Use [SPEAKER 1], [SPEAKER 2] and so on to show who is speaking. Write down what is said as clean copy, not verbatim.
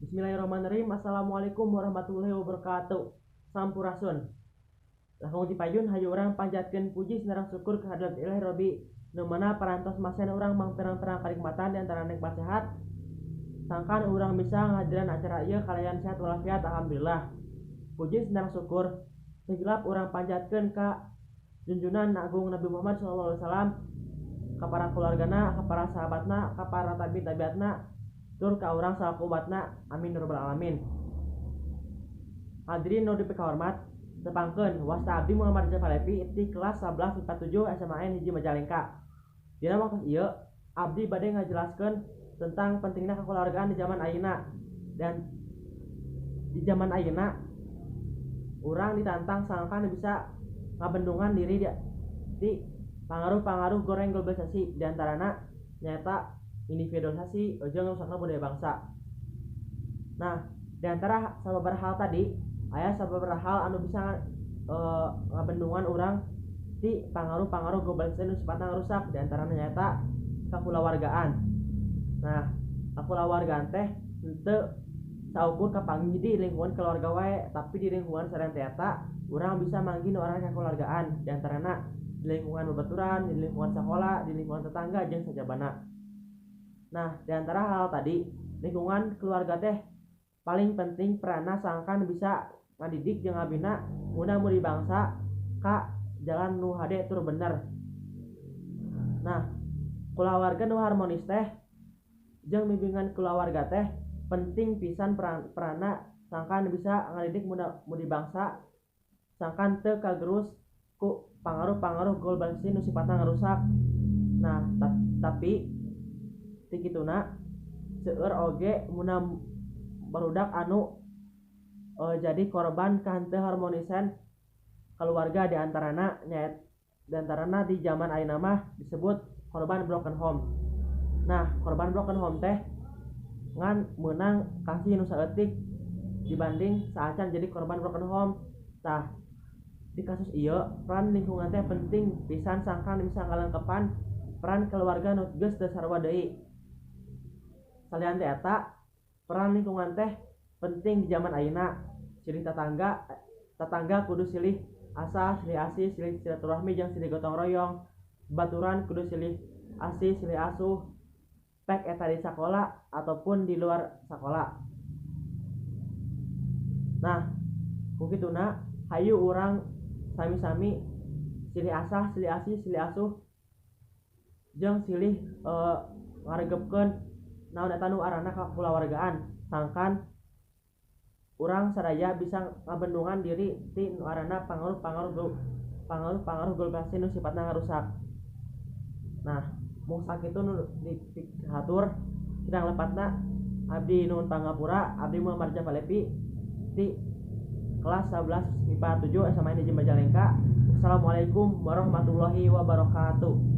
[SPEAKER 1] Bismillahirrahmanirrahim. Assalamualaikum warahmatullahi wabarakatuh. Sampurasun. Lahung dipayun hayu orang panjatkeun puji sareng syukur kehadirat Ilahi Robbi nu mana parantos masen urang mangperang-perang kanikmatan di antara nikmat sehat. Sangkan urang bisa ngahadiran acara ieu kalayan sehat walafiat alhamdulillah. Puji sareng syukur segelap urang panjatkeun ka junjunan agung Nabi Muhammad sallallahu alaihi wasallam, ka para keluargana, ka para sahabatna, ka para tabiatna, tur ka urang salaku umatna, amin ya rabbal alamin. Hadirin nu dipikahormat, tepangkeun wasta abdi Muhammad Jafalepi ti kelas 11 IPA 7 SMA N hiji Majalengka. Dina waktu ieu abdi bade ngajelaskeun tentang pentingna kekeluargaan di zaman ayeuna. Dan di zaman ayeuna urang ditantang sangkan bisa ngabendungan diri di pangaruh-pangaruh goreng globalisasi, diantarana nyata individualisasi jeung rusakna budaya bangsa. Nah, diantara sababaraha hal tadi aya sababaraha hal anu bisa ngabendungan urang ti pangaruh-pangaruh globalisasi nu sifatna ngarusak, diantarana nyata kakulawargaan. Nah, kakulawargaan teh henteu saukur kapanggih di lingkungan keluarga wae, tapi di lingkungan sarenteata urang bisa manggih nu arana kakulawargaan, diantarana di lingkungan babaturan, di lingkungan sekolah, di lingkungan tetangga jeung sajabana. Nah, diantara hal tadi, lingkungan keluarga teh paling penting peranna sangkan bisa ngadidik jeung ngabina muda-mudi bangsa ka jalan nu hade tur bener. Nah, kulawarga nu harmonis teh jeung bimbingan kulawarga teh penting pisan peranna sangkan bisa ngadidik muda-mudi bangsa sangkan teu kagerus ku pangaruh-pangaruh globalisasi nu sifatna ngarusak. Nah, tapi ti kituna seueur oge munna barudak anu jadi korban kahenteu harmonisan keluarga, diantarana di zaman ayeuna mah disebut korban broken home. Nah, korban broken home teh ngan meunang kasih nu saeutik dibanding saacan jadi korban broken home. Tah, di kasus ieu peran lingkungan teh penting pisan sangkan bisa ngalengkepan peran keluarga nu geus teu sarua deui. Salian teh eta peran lingkungan teh penting di zaman ayeuna. Silih tetangga kudu silih asah, silih asih, silih silaturahmi jeung silih gotong royong. Baturan kudu silih asih, silih asuh, pek eta di sakola ataupun di luar sakola. Nah, kukituna hayu urang sami-sami silih asah, silih asih, silih asuh jeung silih ngaregepkeun naon eta nu arana kakulawargaan, sangkan urang sadaya bisa ngabendungan diri ti nu arana pangaruh-pangaruh globalisasi nu sifatna ngarusak. Nah, mung sakitu nu dihatur sidang lepatna abdi nuhun pangapura, abdi Muhammad Jafalepi ti kelas 11 IPA 7 SMA N hiji Majalengka. Assalamualaikum warahmatullahi wabarakatuh.